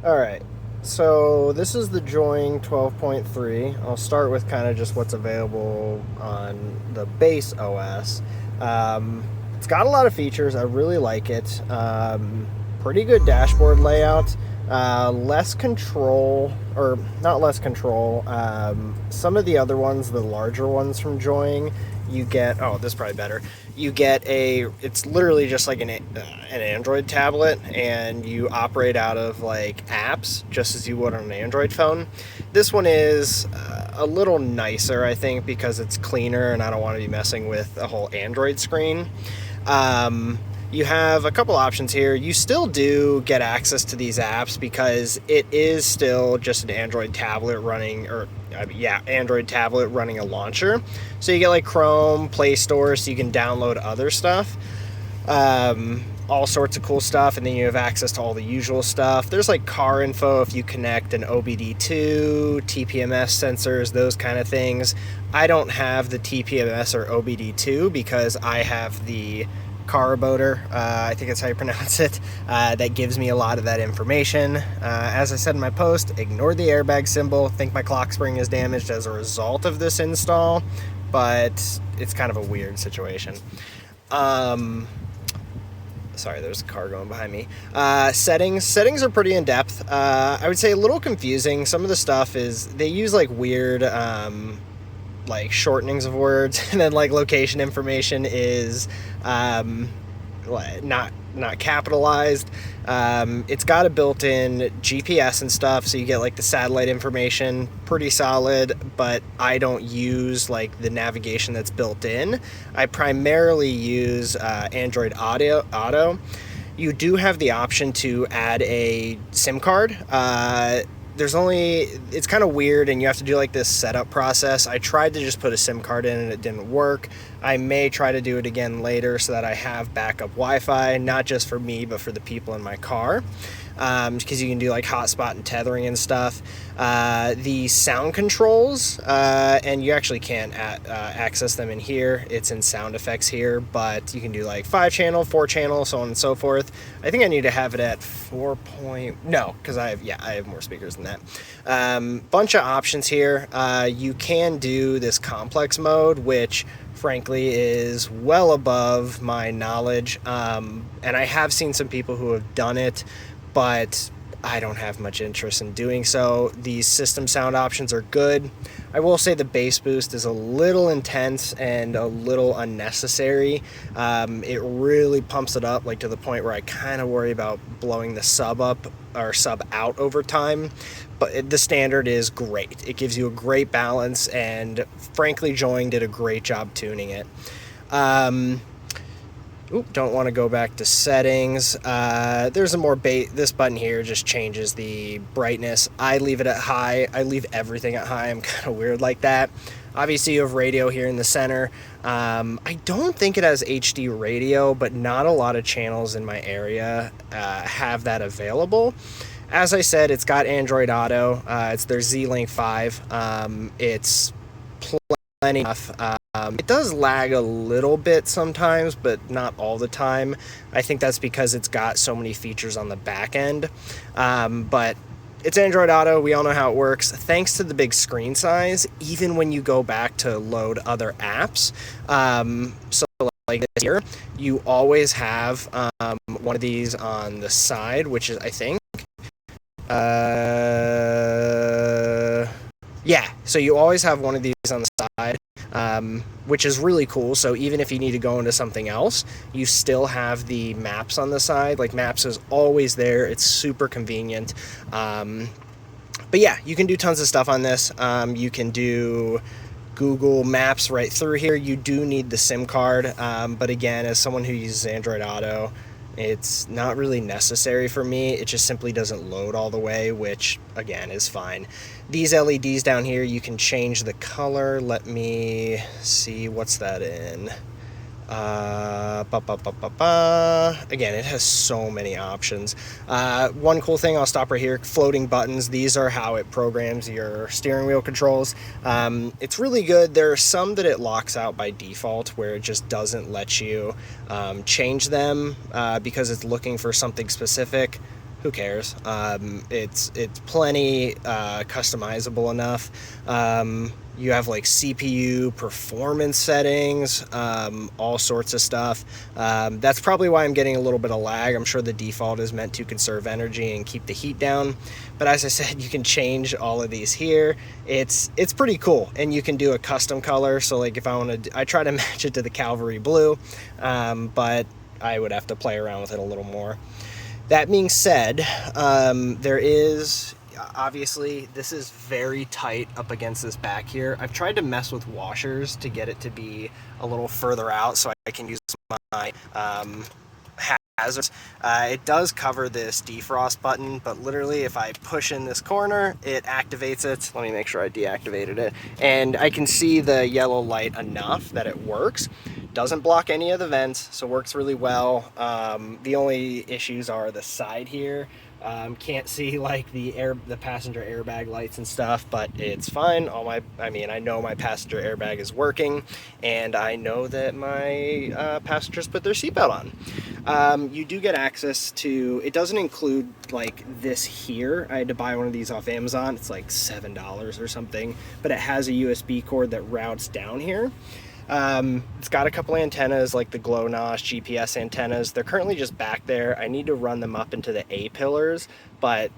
All right. So this is the Join 12.3. I'll start with kind of just what's available on the base OS. Um, it's got a lot of features. I really like it. Pretty good dashboard layout. Less control, or not less control. Some of the other ones, the larger ones from Join, you get. Oh, this is probably better. You get it's literally just like an Android tablet, and you operate out of like apps just as you would on an Android phone. This one is a little nicer, I think, because it's cleaner, and I don't want to be messing with a whole Android screen. Um, you have a couple options here. You still do get access to these apps because it is still just an Android tablet running, or Android tablet running a launcher. So you get like Chrome, Play Store, so you can download other stuff. All sorts of cool stuff, and then you have access to all the usual stuff. There's like car info if you connect an OBD2, TPMS sensors, those kind of things. I don't have the TPMS or OBD2 because I have the Caraboter, I think that's how you pronounce it, that gives me a lot of that information. As I said in my post, ignore the airbag symbol. Think my clock spring is damaged as a result of this install, but it's kind of a weird situation. Sorry, there's a car going behind me. Settings are pretty in depth. I would say a little confusing. Some of the stuff is they use like weird like shortenings of words, and then like location information is not capitalized. It's got a built-in GPS and stuff, so you get like the satellite information, pretty solid. But I don't use like the navigation that's built in. I primarily use Android Auto. You do have the option to add a SIM card. It's kind of weird, and you have to do like this setup process. I tried to just put a SIM card in and it didn't work. I may try to do it again later so that I have backup Wi-Fi, not just for me, but for the people in my car. Because you can do like hotspot and tethering and stuff. The sound controls, and you actually can't access them in here. It's in sound effects here, but you can do like 5-channel, 4-channel, so on and so forth. I think I need to have it at 4 point. No, because I have more speakers than that. Bunch of options here. You can do this complex mode, which frankly is well above my knowledge. And I have seen some people who have done it, but I don't have much interest in doing so. These system sound options are good. I will say the bass boost is a little intense and a little unnecessary. It really pumps it up, like to the point where I kind of worry about blowing the sub up or sub out over time. But the standard is great. It gives you a great balance, and frankly, Join did a great job tuning it. Don't want to go back to settings. There's a more this button here just changes the brightness. I leave it at high. I leave everything at high. I'm kind of weird like that. Obviously, you have radio here in the center. I don't think it has HD radio, but not a lot of channels in my area have that available. As I said, it's got Android Auto. It's their Z-Link 5. It's plenty enough. It does lag a little bit sometimes, but not all the time. I think that's because it's got so many features on the back end. But it's Android Auto. We all know how it works. Thanks to the big screen size, even when you go back to load other apps, so like this here, you always have one of these on the side, which is, I think, so you always have one of these on the side, which is really cool. So even if you need to go into something else, you still have the maps on the side. Like, maps is always there. It's super convenient. But yeah, you can do tons of stuff on this. You can do Google Maps right through here. You do need the SIM card, but again, as someone who uses Android Auto, it's not really necessary for me. It just simply doesn't load all the way, which again is fine. These LEDs down here, you can change the color. Let me see, what's that in? Again, it has so many options. One cool thing, I'll stop right here, floating buttons. These are how it programs your steering wheel controls. It's really good. There are some that it locks out by default where it just doesn't let you change them because it's looking for something specific. who cares? It's plenty customizable enough. You have like CPU performance settings, all sorts of stuff. That's probably why I'm getting a little bit of lag. I'm sure the default is meant to conserve energy and keep the heat down. But as I said, you can change all of these here. It's pretty cool, and you can do a custom color. So like if I want to, I try to match it to the Cavalry blue, but I would have to play around with it a little more. That being said, there is obviously this is very tight up against this back here. I've tried to mess with washers to get it to be a little further out so I can use my hazards. It does cover this defrost button, but literally if I push in this corner, it activates it. Let me make sure I deactivated it. And I can see the yellow light enough that it works. Doesn't block any of the vents, so works really well. The only issues are the side here. Can't see like the passenger airbag lights and stuff, but it's fine. I know my passenger airbag is working, and I know that my passengers put their seatbelt on. You do get access to, it doesn't include like this here. I had to buy one of these off Amazon. It's like $7 or something, but it has a USB cord that routes down here. It's got a couple antennas like the GLONASS GPS antennas. They're currently just back there. I need to run them up into the A pillars, but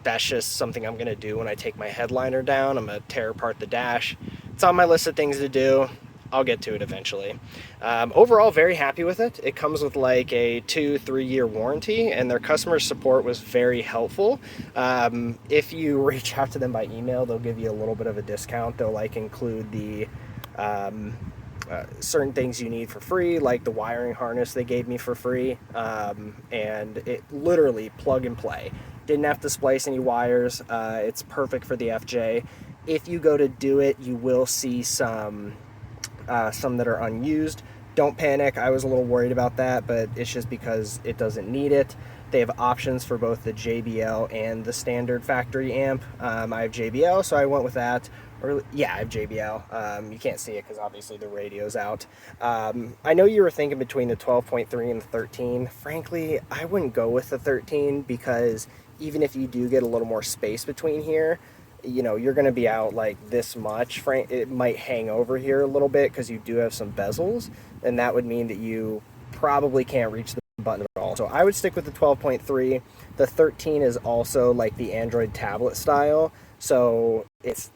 that's just something I'm gonna do when I take my headliner down. I'm gonna tear apart the dash. It's on my list of things to do. I'll get to it eventually. Overall, very happy with it. It comes with like a 2-3 year warranty, and their customer support was very helpful. If you reach out to them by email, they'll give you a little bit of a discount. They'll like include the certain things you need for free, like the wiring harness they gave me for free, and it literally plug and play. Didn't have to splice any wires. It's perfect for the FJ. If you go to do it, you will see some that are unused. Don't panic. I was a little worried about that, but it's just because it doesn't need it. They have options for both the JBL and the standard factory amp. I have JBL, so I went with that. Yeah, I have JBL. You can't see it because obviously the radio's out. I know you were thinking between the 12.3 and the 13. Frankly, I wouldn't go with the 13 because even if you do get a little more space between here, you know, you're going to be out like this much. It might hang over here a little bit because you do have some bezels, and that would mean that you probably can't reach the button at all. So I would stick with the 12.3. The 13 is also like the Android tablet style, so it's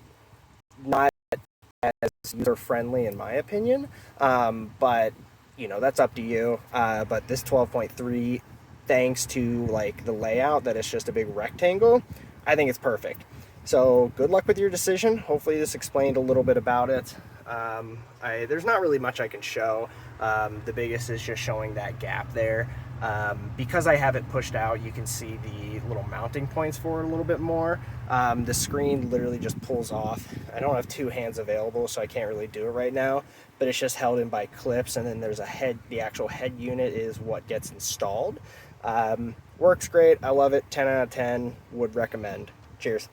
not as user friendly in my opinion, but you know, that's up to you. But this 12.3, thanks to like the layout that it's just a big rectangle, I think it's perfect. So good luck with your decision. Hopefully this explained a little bit about it. There's not really much I can show. The biggest is just showing that gap there. Because I have it pushed out, you can see the little mounting points for it a little bit more. The screen literally just pulls off. I don't have two hands available, so I can't really do it right now, but it's just held in by clips, and then there's a head. The actual head unit is what gets installed. Works great. I love it. 10 out of 10. Would recommend. Cheers.